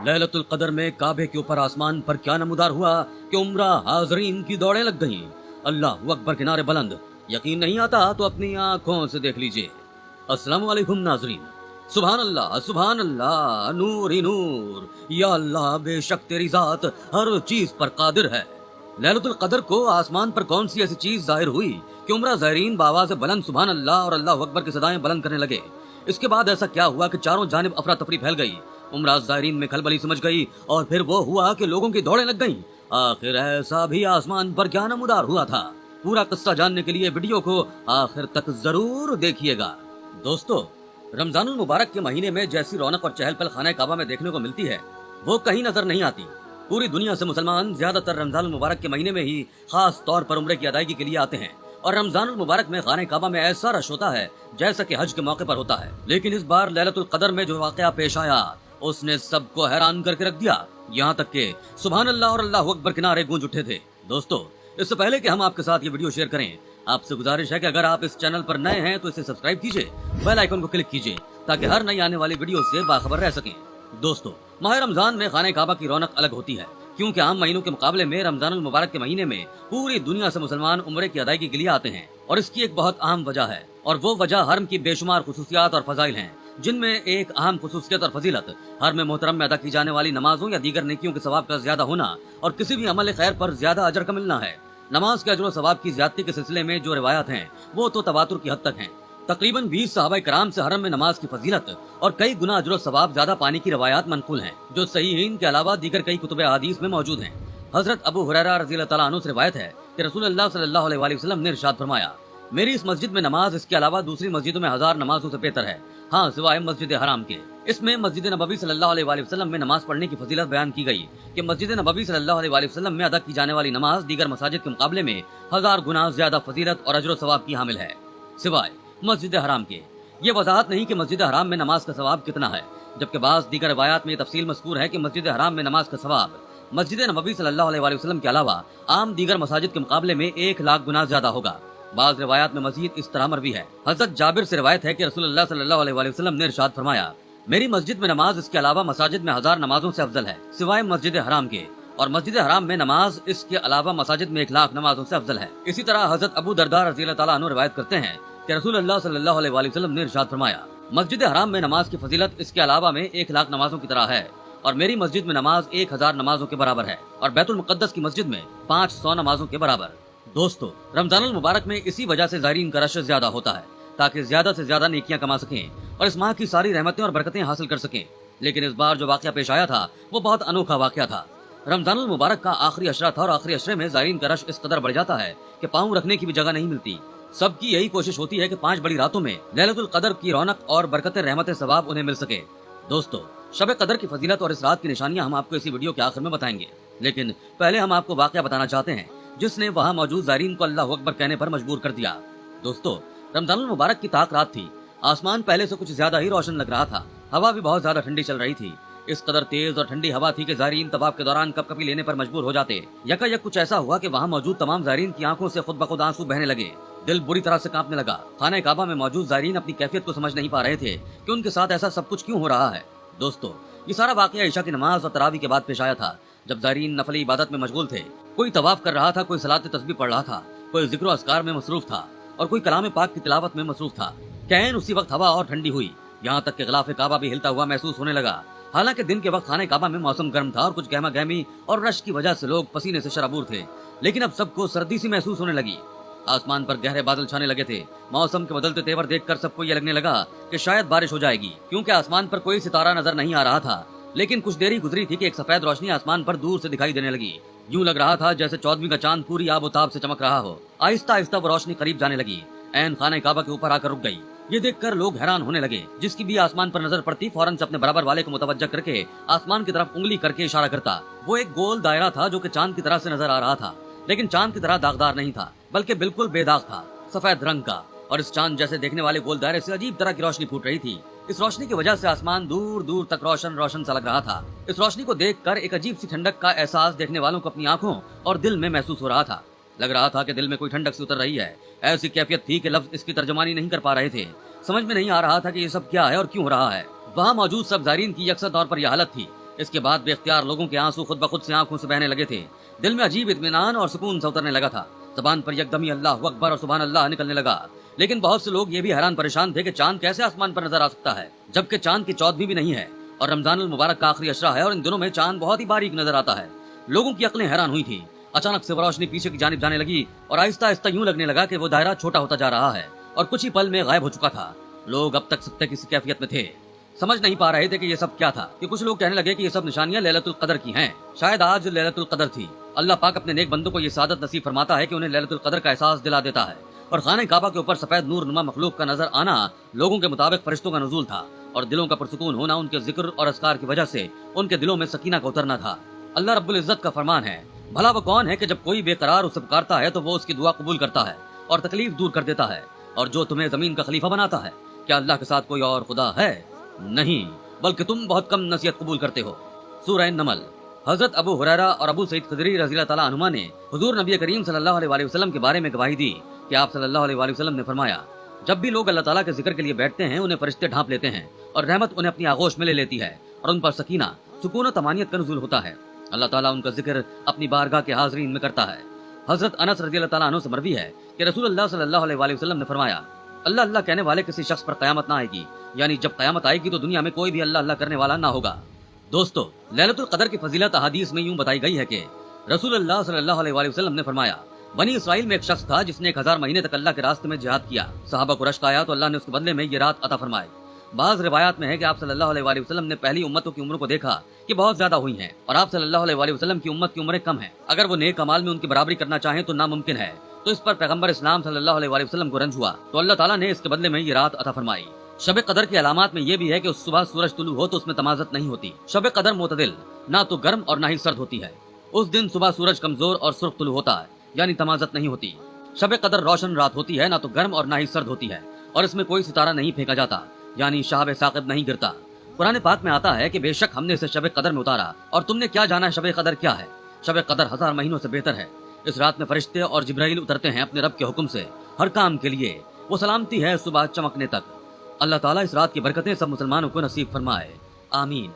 लैलतुल कदर में काबे के ऊपर आसमान पर क्या नमूदार हुआ कि उम्रा हाजरीन की दौड़ें लग गईं। अल्लाह अकबर के नारे बुलंद। यकीन नहीं आता तो अपनी आंखों से देख लीजिए। अस्सलाम वालेकुम नाजरीन। सुभान अल्लाह, नूर ही नूर। या अल्लाह, बेशक तेरी जात हर चीज पर कादिर है। लैलतुल कदर को आसमान पर कौन सी ऐसी चीज जाहिर हुई कि उम्रा ज़ायरीन बाबा से बुलंद सुभान अल्लाह और अल्लाह अकबर की सदाएं बुलंद करने लगे। इसके बाद ऐसा क्या हुआ कि चारों जानिब अफरा तफरी फैल गई। उम्रा ज़ायरीन में खलबली समझ गई और फिर वो हुआ कि लोगों की दौड़ें लग गईं। आखिर ऐसा भी आसमान पर क्या नमूदार हुआ था? पूरा किस्सा जानने के लिए वीडियो को आखिर तक जरूर देखिएगा। दोस्तों, रमजानुल मुबारक के महीने में जैसी रौनक और चहल पहल खाना काबा में देखने को मिलती है वो कहीं नजर नहीं आती। पूरी दुनिया से मुसलमान ज्यादातर रमजानुल मुबारक के महीने में ही खास तौर पर उम्रे की अदायगी के लिए आते हैं और रमजानुल मुबारक में खाने काबा में ऐसा रश होता है जैसा कि हज के मौके पर होता है। लेकिन इस बार लैलतुल कदर में जो वाकया पेश आया उसने सबको हैरान करके रख दिया। यहाँ तक के सुभान अल्लाह और अल्लाह अकबर के नारे गूंज उठे थे। दोस्तों, इससे पहले कि हम आपके साथ ये वीडियो शेयर करें, आपसे गुजारिश है कि अगर आप इस चैनल पर नए हैं तो इसे सब्सक्राइब कीजिए, बेल आइकन को क्लिक कीजिए ताकि हर नई आने वाली वीडियो से बाखबर रह सकें। दोस्तों, माह रमजान में खाने काबा की रौनक अलग होती है क्योंकि आम महीनों के मुकाबले में रमजानुल मुबारक के महीने में पूरी दुनिया से मुसलमान उम्रे की अदायगी के लिए आते हैं और इसकी एक बहुत अहम वजह है और वो वजह हरम की बेशुमार खुसूसियात और फजाइल हैं, जिनमें एक अहम खुसूसियत और फजीलत हरम मोहतरम में अदा की जाने वाली नमाजों या दीगर नेकियों के सवाब का ज्यादा होना और किसी भी अमल खैर पर ज्यादा अजर का मिलना है। नमाज के अजर सवाब की ज्यादती के सिलसिले में जो रिवायत हैं वो तो तवातुर की हद तक हैं। तकरीबन 20 सहाबा कराम से हरम में नमाज की फजीलत और कई गुना अजर सवाब ज्यादा पाने की रवायात मनकूल हैं, जो सहीहीन के अलावा दीगर कई कुतुब हदीस में मौजूद हैं। हजरत अबू हुरैरा रज़ियल्लाहु तआला अन्हु से रिवायत है कि रसूलुल्लाह सल्लल्लाहु अलैहि वसल्लम ने इरशाद फरमाया, मेरी इस मस्जिद में नमाज इसके अलावा दूसरी मस्जिदों में 1000 नमाजों से बेहतर है, हाँ सिवाय मस्जिद हराम के। इसमें मस्जिद नबवी सल्लल्लाहु अलैहि वसल्लम में नमाज पढ़ने की फजीलत बयान की गई कि मस्जिद नबवी सल्लल्लाहु अलैहि वसल्लम में अदा की जाने वाली नमाज दीगर मसाजिद के मुकाबले में 1000 गुना ज्यादा फजीलत और अजर सवाब की हामिल है, सिवाय मस्जिद हराम के। ये वजाहत नहीं कि मस्जिद हराम में नमाज का सवाब कितना है, जबकि बाज़ दीगर रिवायात में तफसील मज़कूर है कि मस्जिद हराम में नमाज का सवाब मस्जिद नबवी सल्लल्लाहु अलैहि वसल्लम के अलावा आम दीगर मसाजिद के मुकाबले में 1 लाख गुना ज्यादा होगा। बाज़ रिवायात में मजीद इस तरह मरवी है। हज़रत जाबिर से रिवायत है कि रसूलुल्लाह सल्लल्लाहु अलैहि वसल्लम ने इरशाद फरमाया, मेरी मस्जिद में नमाज इसके अलावा मसाजिद में 1000 नमाजों से अफजल है, सिवाय मस्जिद हराम के, और मस्जिद हराम में नमाज इसके अलावा मसाजिद में 1 लाख नमाजों से अफजल है। इसी तरह हज़रत अबू दरदा रज़ियल्लाहु तआला अन्हु रिवायत करते हैं कि रसूलुल्लाह सल्लल्लाहु अलैहि वसल्लम ने इरशाद फरमाया, मस्जिद हराम में नमाज की फजीलत इसके अलावा में 1 लाख नमाजों की तरह है और मेरी मस्जिद में नमाज 1000 नमाजों के बराबर है और बैतुल मुक़द्दस की मस्जिद में 500 नमाजों के बराबर। दोस्तों, रमजानुल मुबारक में इसी वजह से ज़ायरीन का रश ज्यादा होता है ताकि ज्यादा से ज्यादा नेकियां कमा सकें और इस माह की सारी रहमतें और बरकतें हासिल कर सकें। लेकिन इस बार जो वाकया पेश आया था वो बहुत अनोखा वाकया था। रमजानुल मुबारक का आखिरी अशरा था और आखिरी अशरे में ज़ायरीन का रश इस कदर बढ़ जाता है कि पाँव रखने की भी जगह नहीं मिलती। सबकी यही कोशिश होती है कि 5 बड़ी रातों में लैलतुल कदर की रौनक और बरकतें रहमतें सवाब उन्हें मिल सके। दोस्तों, शब कदर की फजीलत और इस रात की निशानियां हम आपको इसी वीडियो के आखिर में बताएंगे, लेकिन पहले हम आपको वाकया बताना चाहते हैं जिसने वहां मौजूद ज़ायरीन को अल्लाह अकबर कहने पर मजबूर कर दिया। दोस्तों, रमजानुल मुबारक की ताक रात थी। आसमान पहले से कुछ ज्यादा ही रोशन लग रहा था। हवा भी बहुत ज्यादा ठंडी चल रही थी। इस कदर तेज और ठंडी हवा थी कि ज़ायरीन तवाफ के दौरान कपकपी लेने पर मजबूर हो जाते। यकायक कुछ ऐसा हुआ कि वहां मौजूद तमाम ज़ायरीन की आंखों से खुद ब खुद आंसू बहने लगे। दिल बुरी तरह से कांपने लगा। खाने काबा में मौजूद ज़ायरीन अपनी कैफियत को समझ नहीं पा रहे थे कि उनके साथ ऐसा सब कुछ क्यों हो रहा है। दोस्तों, ये सारा वाकया इशा की नमाज और तरावी के बाद पेश आया था, जब ज़ायरीन नफली इबादत में मशगूल थे। कोई तवाफ कर रहा था, कोई सलात तस्बीह पढ़ रहा था, कोई जिक्र अस्कार में मसरूफ था और कोई कलाम पाक की तिलावत में मसरूफ था। कैन उसी वक्त हवा और ठंडी हुई, यहाँ तक कि गिलाफ काबा भी हिलता हुआ महसूस होने लगा। हालांकि दिन के वक्त खाने काबा में मौसम गर्म था और कुछ गहमा गहमी और रश की वजह से लोग पसीने से शराबूर थे, लेकिन अब सबको सर्दी सी महसूस होने लगी। आसमान पर गहरे बादल छाने लगे थे। मौसम के बदलते तेवर देखकर सबको ये लगने लगा कि शायद बारिश हो जाएगी, क्योंकि आसमान पर कोई सितारा नजर नहीं आ रहा था। लेकिन कुछ देरी गुजरी थी कि एक सफेद रोशनी आसमान पर दूर से दिखाई देने लगी। यूं लग रहा था जैसे 14वीं का चांद पूरी आबोताब से चमक रहा हो। आहिस्ता आहिस्ता वो रोशनी करीब जाने लगी, ऐन खाने काबा के ऊपर आकर रुक गई। ये देखकर लोग हैरान होने लगे। जिसकी भी आसमान पर नजर पड़ती फौरन से अपने बराबर वाले को मुतवज्जा करके आसमान की तरफ उंगली करके इशारा करता। वो एक गोल दायरा था जो कि चांद की तरह से नजर आ रहा था, लेकिन चांद की तरह दागदार नहीं था, बल्कि बिल्कुल बेदाग था, सफेद रंग का। और इस चांद जैसे देखने वाले गोल दायरे से अजीब तरह की रोशनी फूट रही थी। इस रोशनी की वजह से आसमान दूर दूर तक रोशन रोशन सा लग रहा था। इस रोशनी को देखकर एक अजीब सी ठंडक का एहसास देखने वालों को अपनी आंखों और दिल में महसूस हो रहा था। लग रहा था कि दिल में कोई ठंडक सी उतर रही है। ऐसी कैफियत थी कि लफ्ज इसकी तर्जमानी नहीं कर पा रहे थे। समझ में नहीं आ रहा था कि ये सब क्या है और क्यों हो रहा है। वहाँ मौजूद सब ज़ायरीन की यकसा तौर पर यह हालत थी اس کے بعد بے اختیار لوگوں کے آنسو خود بخود سے آنکھوں سے بہنے لگے تھے. دل میں عجیب اطمینان اور سکون سا اترنے لگا تھا. زبان پر یکدم ہی اللہ اکبر اور سبحان اللہ نکلنے لگا. لیکن بہت سے لوگ یہ بھی حیران پریشان تھے کہ چاند کیسے آسمان پر نظر آ سکتا ہے جبکہ چاند کی چودھویں بھی نہیں ہے اور رمضان المبارک کا آخری اشرہ ہے اور ان دنوں میں چاند بہت ہی باریک نظر آتا ہے. لوگوں کی عقلیں حیران ہوئی تھی. اچانک سے وہ روشنی پیچھے کی جانب جانے لگی اور آہستہ آہستہ یوں لگنے لگا کہ وہ دائرہ چھوٹا ہوتا جا رہا ہے اور کچھ ہی پل میں غائب ہو چکا تھا. لوگ اب تک سکتے کسی کیفیت میں تھے، سمجھ نہیں پا رہے تھے کہ یہ سب کیا تھا. کہ کچھ لوگ کہنے لگے کہ یہ سب نشانیاں لیلۃ القدر کی ہیں. شاید آج لیلۃ القدر تھی. اللہ پاک اپنے نیک بندوں کو یہ سعادت نصیب فرماتا ہے کہ انہیں لیلۃ القدر کا احساس دلا دیتا ہے. اور خانہ کعبہ کے اوپر سفید نور نما مخلوق کا نظر آنا لوگوں کے مطابق فرشتوں کا نزول تھا اور دلوں کا پرسکون ہونا ان کے ذکر اور اذکار کی وجہ سے ان کے دلوں میں سکینہ کا اترنا تھا. اللہ رب العزت کا فرمان ہے، بھلا وہ کون ہے کہ جب کوئی بے قرار اسے پکارتا ہے تو وہ اس کی دعا قبول کرتا ہے اور تکلیف دور کر دیتا ہے. اور جو تمہیں زمین کا خلیفہ بناتا ہے، کیا اللہ کے ساتھ کوئی اور خدا ہے؟ نہیں، بلکہ تم بہت کم نصیحت قبول کرتے ہو. سورہ نمل. حضرت ابو ہریرہ اور ابو سعید خدری رضی اللہ تعالیٰ عنہما نے حضور نبی کریم صلی اللہ علیہ وسلم کے بارے میں گواہی دی کہ آپ صلی اللہ علیہ وسلم نے فرمایا، جب بھی لوگ اللہ تعالیٰ کے ذکر کے لیے بیٹھتے ہیں انہیں فرشتے ڈھانپ لیتے ہیں اور رحمت انہیں اپنی آغوش میں لے لیتی ہے اور ان پر سکینہ، سکون و طمانینت کا نزول ہوتا ہے. اللہ تعالیٰ ان کا ذکر اپنی بارگاہ کے حاضرین میں کرتا ہے. حضرت انس رضی اللہ تعالیٰ عنہ سے مروی ہے کہ رسول اللہ صلی اللہ علیہ وسلم نے فرمایا، اللہ اللہ کہنے والے کسی شخص پر قیامت نہ آئے گی، یعنی جب قیامت آئے گی تو دنیا میں کوئی بھی اللہ اللہ کرنے والا نہ ہوگا. دوستو، لیلۃ القدر کی فضیلت احادیث میں یوں بتائی گئی ہے کہ رسول اللہ صلی اللہ علیہ وسلم نے فرمایا، بنی اسرائیل میں ایک شخص تھا جس نے 1000 مہینے تک اللہ کے راستے میں جہاد کیا. صحابہ کو رشک آیا تو اللہ نے اس کے بدلے میں یہ رات عطا فرمائی. بعض روایات میں ہے کہ آپ صلی اللہ علیہ وسلم نے پہلی امتوں کی عمروں کو دیکھا کہ بہت زیادہ ہوئی ہیں اور آپ صلی اللہ علیہ وسلم کی امت کی عمریں کم ہیں. اگر وہ نیک اعمال میں ان کی برابری کرنا چاہیں تو ناممکن ہے. تو اس پر پیغمبر اسلام صلی اللہ علیہ وسلم کو رنج ہوا تو اللہ تعالیٰ نے اس کے بدلے میں یہ رات عطا فرمائی. شب قدر کی علامات میں یہ بھی ہے کہ اس صبح سورج طلوع ہو تو اس میں تمازت نہیں ہوتی. شب قدر معتدل، نہ تو گرم اور نہ ہی سرد ہوتی ہے. اس دن صبح سورج کمزور اور سرخ طلوع ہوتا ہے، یعنی تمازت نہیں ہوتی. شب قدر روشن رات ہوتی ہے، نہ تو گرم اور نہ ہی سرد ہوتی ہے، اور اس میں کوئی ستارہ نہیں پھینکا جاتا، یعنی شہاب ثاقب نہیں گرتا. قرآن پاک میں آتا ہے کہ بے شک ہم نے اسے شب قدر میں اتارا اور تم نے کیا جانا ہے شب قدر کیا ہے. شب قدر 1000 مہینوں سے بہتر ہے. اس رات میں فرشتے اور جبرائیل اترتے ہیں اپنے رب کے حکم سے ہر کام کے لیے. وہ سلامتی ہے صبح چمکنے تک. اللہ تعالیٰ اس رات کی برکتیں سب مسلمانوں کو نصیب فرمائے. آمین.